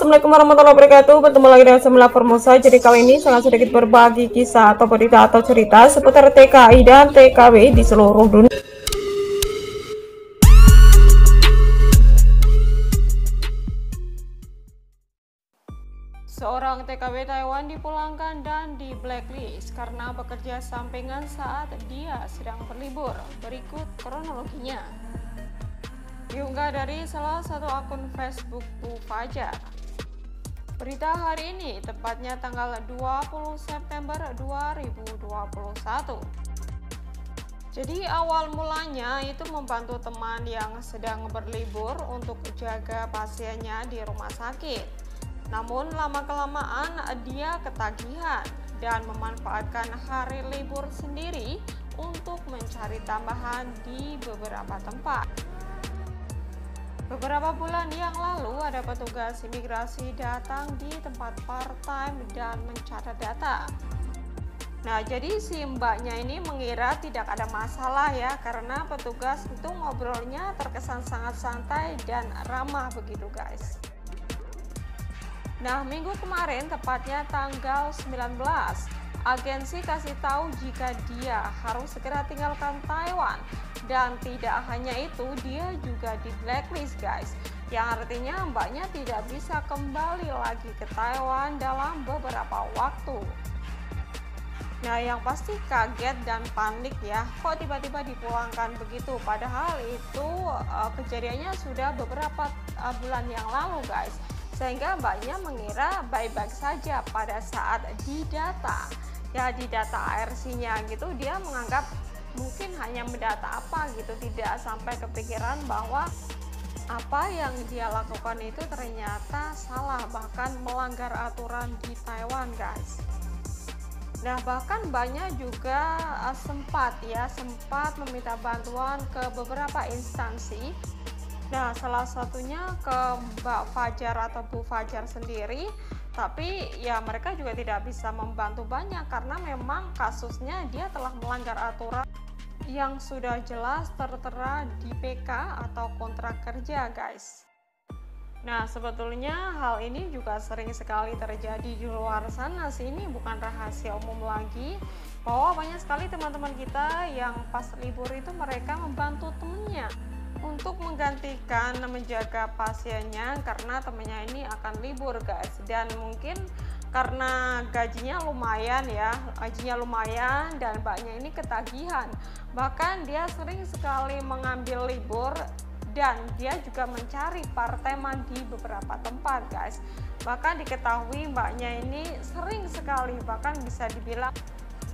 Assalamualaikum warahmatullahi wabarakatuh. Bertemu lagi dengan Semula Formosa. Jadi kali ini sangat sedikit berbagi kisah atau berita atau cerita seputar TKI dan TKW di seluruh dunia. Seorang TKW Taiwan dipulangkan dan di blacklist karena bekerja sampingan saat dia sedang berlibur. Berikut kronologinya. Diunggah dari salah satu akun Facebook Bu Fajar. Berita hari ini tepatnya tanggal 20 September 2021. Jadi awal mulanya itu membantu teman yang sedang berlibur untuk jaga pasiennya di rumah sakit. Namun lama-kelamaan dia ketagihan dan memanfaatkan hari libur sendiri untuk mencari tambahan di beberapa tempat. Beberapa bulan yang lalu ada petugas imigrasi datang di tempat part-time dan mencatat data. Nah, jadi si mbaknya ini mengira tidak ada masalah ya, karena petugas itu ngobrolnya terkesan sangat santai dan ramah begitu guys. Nah, minggu kemarin tepatnya tanggal 19, agensi kasih tahu jika dia harus segera tinggalkan Taiwan. Dan tidak hanya itu, dia juga di blacklist guys, yang artinya mbaknya tidak bisa kembali lagi ke Taiwan dalam beberapa waktu. Nah, yang pasti kaget dan panik ya, kok tiba-tiba dipulangkan begitu, padahal itu kejadiannya sudah beberapa bulan yang lalu guys, sehingga mbaknya mengira baik-baik saja pada saat didata ya, di data ARC-nya gitu, dia menganggap mungkin hanya mendata apa gitu, tidak sampai kepikiran bahwa apa yang dia lakukan itu ternyata salah, bahkan melanggar aturan di Taiwan guys. Nah, bahkan banyak juga sempat meminta bantuan ke beberapa instansi. Nah, salah satunya ke Mbak Fajar atau Bu Fajar sendiri, tapi ya mereka juga tidak bisa membantu banyak karena memang kasusnya dia telah melanggar aturan yang sudah jelas tertera di PK atau kontrak kerja guys. Nah, sebetulnya hal ini juga sering sekali terjadi di luar sana sih, ini bukan rahasia umum lagi, bahwa banyak sekali teman-teman kita yang pas libur itu mereka membantu temennya untuk menggantikan menjaga pasiennya karena temennya ini akan libur guys, dan mungkin karena gajinya lumayan dan mbaknya ini ketagihan, bahkan dia sering sekali mengambil libur dan dia juga mencari part-time di beberapa tempat guys. Bahkan diketahui mbaknya ini sering sekali, bahkan bisa dibilang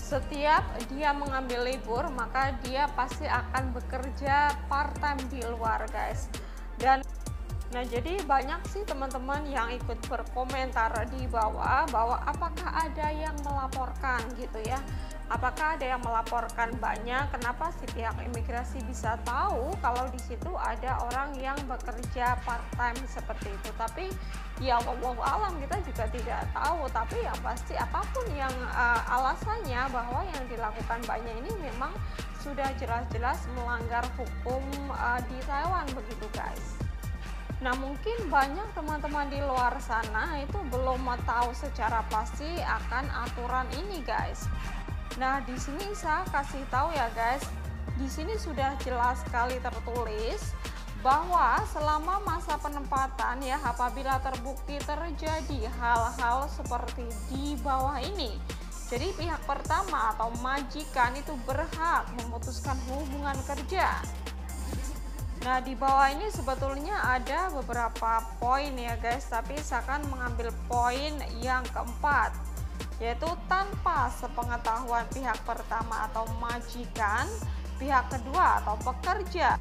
setiap dia mengambil libur maka dia pasti akan bekerja part-time di luar guys. Dan nah, jadi banyak sih teman-teman yang ikut berkomentar di bawah bahwa apakah ada yang melaporkan gitu ya, apakah ada yang melaporkan mbaknya, kenapa si pihak imigrasi bisa tahu kalau di situ ada orang yang bekerja part-time seperti itu. Tapi ya wallahu alam, kita juga tidak tahu, tapi yang pasti apapun yang alasannya, bahwa yang dilakukan mbaknya ini memang sudah jelas-jelas melanggar hukum di Taiwan begitu guys. Nah, mungkin banyak teman-teman di luar sana itu belum tahu secara pasti akan aturan ini guys. Nah, di sini saya kasih tahu ya guys, di sini sudah jelas sekali tertulis bahwa selama masa penempatan ya, apabila terbukti terjadi hal-hal seperti di bawah ini, jadi pihak pertama atau majikan itu berhak memutuskan hubungan kerja. Nah, di bawah ini sebetulnya ada beberapa poin ya guys, tapi saya akan mengambil poin yang keempat, yaitu tanpa sepengetahuan pihak pertama atau majikan, pihak kedua atau pekerja.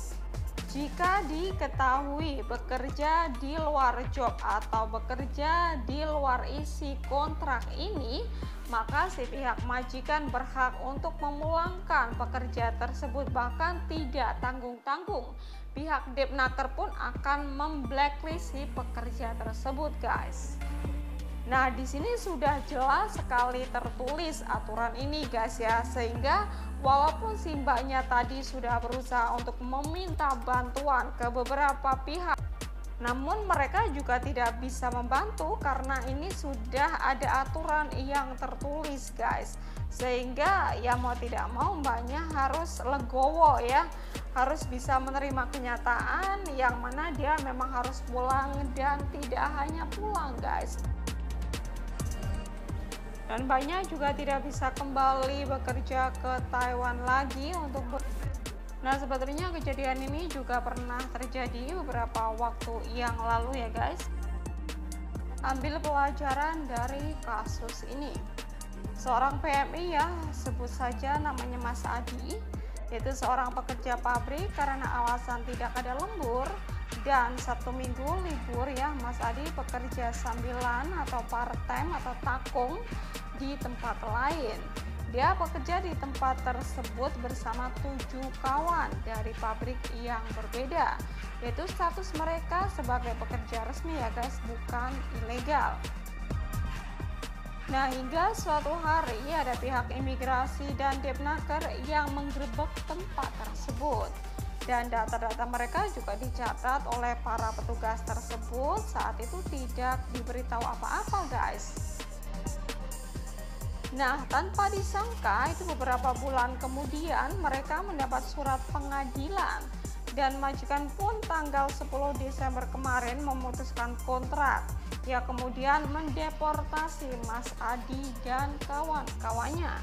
Jika diketahui bekerja di luar job atau bekerja di luar isi kontrak ini, maka si pihak majikan berhak untuk memulangkan pekerja tersebut, bahkan tidak tanggung-tanggung. Pihak Depnaker pun akan memblacklist si pekerja tersebut guys. Nah, di sini sudah jelas sekali tertulis aturan ini guys ya, sehingga walaupun si mbaknya tadi sudah berusaha untuk meminta bantuan ke beberapa pihak, Namun mereka juga tidak bisa membantu karena ini sudah ada aturan yang tertulis guys, sehingga ya mau tidak mau mbaknya harus legowo ya, harus bisa menerima kenyataan yang mana dia memang harus pulang, dan tidak hanya pulang guys, dan mbaknya juga tidak bisa kembali bekerja ke Taiwan lagi untuk Nah, sebetulnya kejadian ini juga pernah terjadi beberapa waktu yang lalu ya guys. Ambil pelajaran dari kasus ini. Seorang PMI ya, sebut saja namanya Mas Adi, yaitu seorang pekerja pabrik karena alasan tidak ada lembur dan Sabtu Minggu libur ya. Mas Adi bekerja sambilan atau part time atau takung di tempat lain. Dia bekerja di tempat tersebut bersama 7 kawan dari pabrik yang berbeda, yaitu status mereka sebagai pekerja resmi ya guys, bukan ilegal. Nah, hingga suatu hari ada pihak imigrasi dan Depnaker yang menggerebek tempat tersebut, dan data-data mereka juga dicatat oleh para petugas tersebut. Saat itu tidak diberitahu apa-apa guys. Nah, tanpa disangka itu beberapa bulan kemudian mereka mendapat surat pengadilan, dan majikan pun tanggal 10 Desember kemarin memutuskan kontrak. Ya, kemudian mendeportasi Mas Adi dan kawan-kawannya.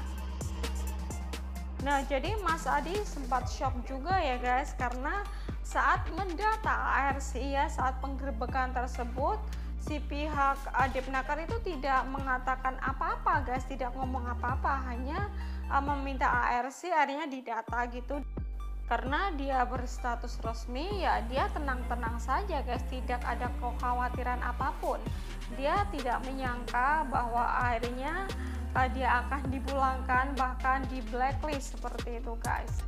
Nah, jadi Mas Adi sempat shock juga ya guys, karena saat mendata ARC ya, saat penggerebekan tersebut, si pihak Depnaker itu tidak mengatakan apa-apa guys, tidak ngomong apa-apa, hanya meminta ARC akhirnya didata gitu. Karena dia berstatus resmi ya, dia tenang-tenang saja guys, tidak ada kekhawatiran apapun. Dia tidak menyangka bahwa akhirnya dia akan dipulangkan, bahkan di blacklist seperti itu guys.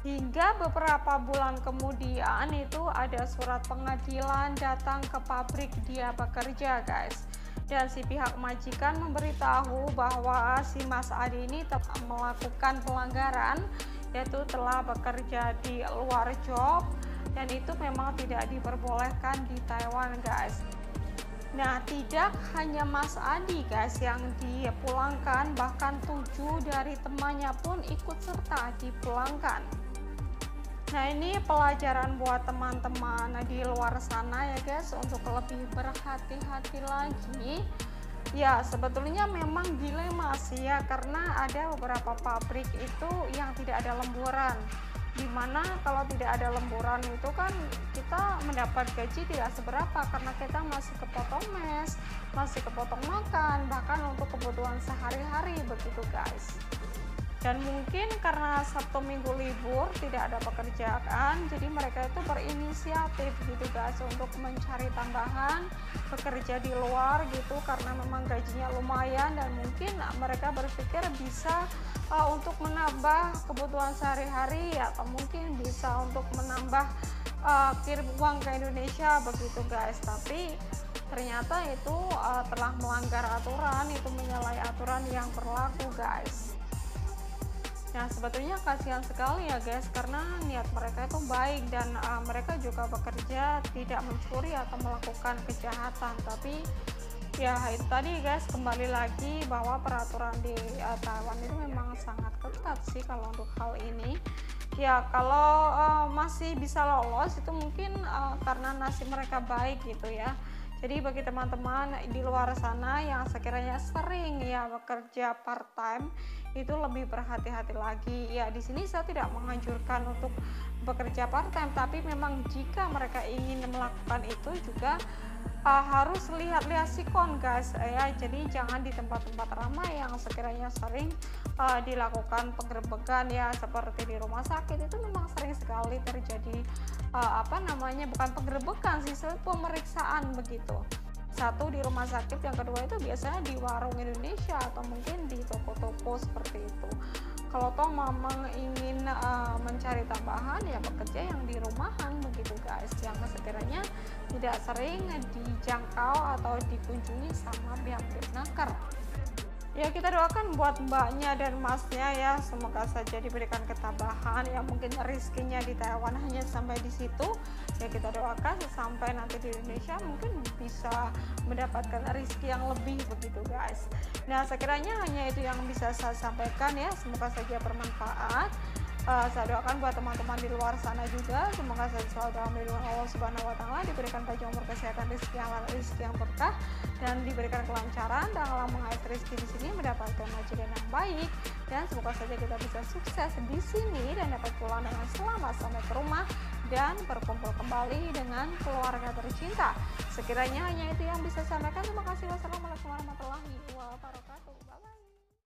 Hingga beberapa bulan kemudian itu ada surat pengadilan datang ke pabrik dia bekerja guys, dan si pihak majikan memberitahu bahwa si Mas Adi ini telah melakukan pelanggaran, yaitu telah bekerja di luar job, dan itu memang tidak diperbolehkan di Taiwan guys. Nah, tidak hanya Mas Adi guys yang dipulangkan, bahkan 7 dari temannya pun ikut serta dipulangkan. Nah, ini pelajaran buat teman-teman di luar sana ya guys, untuk lebih berhati-hati lagi. Ya, sebetulnya memang dilema sih ya, karena ada beberapa pabrik itu yang tidak ada lemburan, dimana kalau tidak ada lemburan itu kan kita mendapat gaji tidak seberapa, karena kita masih kepotong mes, masih kepotong makan, bahkan untuk kebutuhan sehari-hari begitu guys. Dan mungkin karena Sabtu Minggu libur tidak ada pekerjaan, jadi mereka itu berinisiatif gitu guys untuk mencari tambahan, bekerja di luar gitu, karena memang gajinya lumayan, dan mungkin mereka berpikir bisa untuk menambah kebutuhan sehari-hari, atau mungkin bisa untuk menambah kirim uang ke Indonesia begitu guys. Tapi ternyata itu telah melanggar aturan, itu menyalahi aturan yang berlaku guys. Nah, sebetulnya kasihan sekali ya guys, karena niat mereka itu baik, dan mereka juga bekerja tidak mencuri atau melakukan kejahatan. Tapi ya itu tadi guys, kembali lagi bahwa peraturan di Taiwan itu memang sangat ketat sih kalau untuk hal ini. Ya, kalau masih bisa lolos itu mungkin karena nasib mereka baik gitu ya. Jadi bagi teman-teman di luar sana yang sekiranya sering ya bekerja part time, itu lebih berhati-hati lagi. Ya, di sini saya tidak menganjurkan untuk bekerja part time, tapi memang jika mereka ingin melakukan itu juga harus lihat-lihat sikon guys ya. Jadi jangan di tempat-tempat ramai yang sekiranya sering dilakukan penggerebekan ya, seperti di rumah sakit itu memang sering sekali terjadi bukan penggerebekan sih, pemeriksaan begitu. Satu di rumah sakit, yang kedua itu biasanya di warung Indonesia atau mungkin di toko-toko seperti itu. Kalau toh memang ingin mencari tambahan ya bekerja yang di rumahan begitu guys, yang sekiranya tidak sering dijangkau atau dikunjungi sama pihak Depnaker. Ya, kita doakan buat mbaknya dan masnya ya, semoga saja diberikan ketabahan ya, mungkin rezekinya di Taiwan hanya sampai di situ. Ya, kita doakan sampai nanti di Indonesia mungkin bisa mendapatkan rezeki yang lebih begitu guys. Nah, sekiranya hanya itu yang bisa saya sampaikan ya, semoga saja bermanfaat. Saya doakan buat teman-teman di luar sana juga, semoga saya selalu dalam lindungan Allah Subhanahu wa Ta'ala, diberikan panjang umur, kesehatan, rezeki yang berkah, dan diberikan kelancaran dalam mengais rezeki di sini, mendapatkan majikan yang baik, dan semoga saja kita bisa sukses di sini dan dapat pulang dengan selamat sampai ke rumah dan berkumpul kembali dengan keluarga tercinta. Sekiranya hanya itu yang bisa saya sampaikan. Terima kasih. Wassalamualaikum warahmatullahi wabarakatuh.